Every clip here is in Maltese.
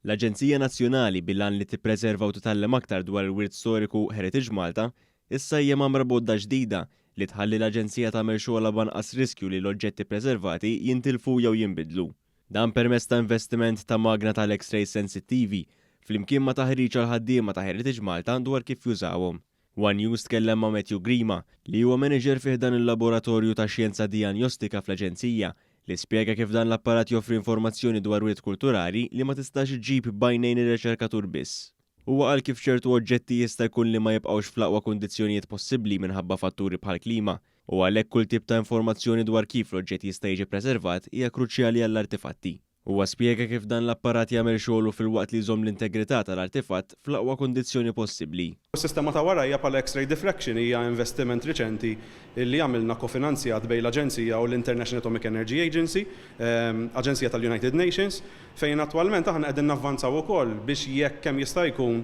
L-Aġenzija Nazzjonali bil-għan li tippreserva u titgħallem aktar dwar il-wirt storiku Heritage Malta issa hija magħmra bodda ġdida li tħalli l-Aġenzija tagħmel xogħol banqas riskju li l-oġġetti preservati jintilfu jew jinbidlu. Dan permezz ta' investiment ta' magna tal-X-ray sensittivi flimkien ma' taħriġ għal ħaddiema ta' Heritage Malta dwar kif jużawhom. One News tkellem ma' Matthew Grima li huwa manager fih dan il-laboratorju ta' xjenza diagnostika fl-Aġenzija li spjega kif dan l-apparat joffri informazzjoni dwar wirt kulturali li ma tistax iġġib bajnejn ir-riċerkatur biss. Huwa qal kif ċertu oġġetti jista' jkun li ma jibqgħux fl-aqwa kundizzjonijiet possibbli minħabba fatturi bħal klima u għalhekk kull tip ta' informazzjoni dwar kif l-oġġett jista' jiġi preservat hija kruċjali għall-artifatti. Huwa spjega kif dan l-apparat jagħmel xogħlu fil-waqt li jżomm l-integrità tal-artifatt fl-aqwa kundizzjoni possibbli. Is-sistema ta' wara hija bħala X-ray diffraction hija investiment riċenti li għamilna kofinanzjat bejn l-Aġenzija u l-International Atomic Energy Agency, Aġenzija tal-United Nations, fejn attwalment aħna qegħdin navvanzaw ukoll biex jekk kemm jista' jkun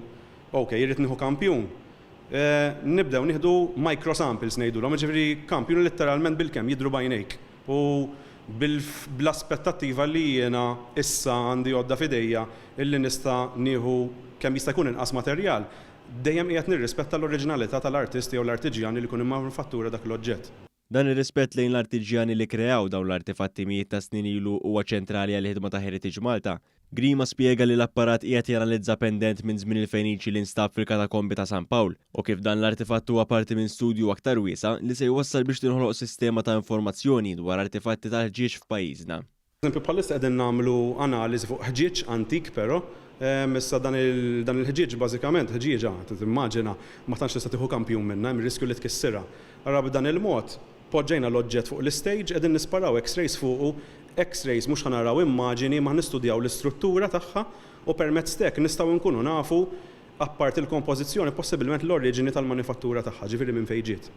jrid nieħu kampjun. Nibdew nieħdu microsamples ngħidulhom, jiġifieri kampjun letteralment bil-kemm jidhru bajnejk. U bl-aspettattiva li jiena issa għandi għodda fidejja illi nista' nieħu kemm jista' jkun inqas materjal, dejjem qiegħed nirrispetta l-oriġinalità tal-artisti jew l-artiġjani li jkun immanuffattura dak l-oġġett. Dan ir-rispett lejn l-artiġjani li kreaw dawn l-artifatti mijiet ta' snin ilu huwa ċentrali għall-ħidma ta' Heritage Malta. Grima spjega li l-apparat qiegħed janalizza pendent minn żmien il-Feniċi li nstab fil-katakombi ta' San Pawl u kif dan l-artifatt huwa parti minn studju aktar wiesa' li se jwassal biex tinħoloq sistema ta' informazzjoni dwar artifatti tal-ħġieġ f'pajjiżna. Eżempju bħalissa qegħdin nagħmlu analiżi fuq ħġieġ antik però issa dan il-ħġieġ bażikament ħġieġa timmaġina ma tantx tista' tieħu kampjun minnha hemm riskju li tkissirha. Ara b'dan il-mod poġġejna l-oġġett fuq l-istage qegħdin nisparaw X-rays fuqu, X-rays mhux ħanaraw immaġini ma nistudjaw l-istruttura tagħha u permezz tek nistgħu nkunu nafu apparti l-kompożizzjoni possibilment l-oriġini tal-manifattura tagħha, ġifieri minn fejn ġiet.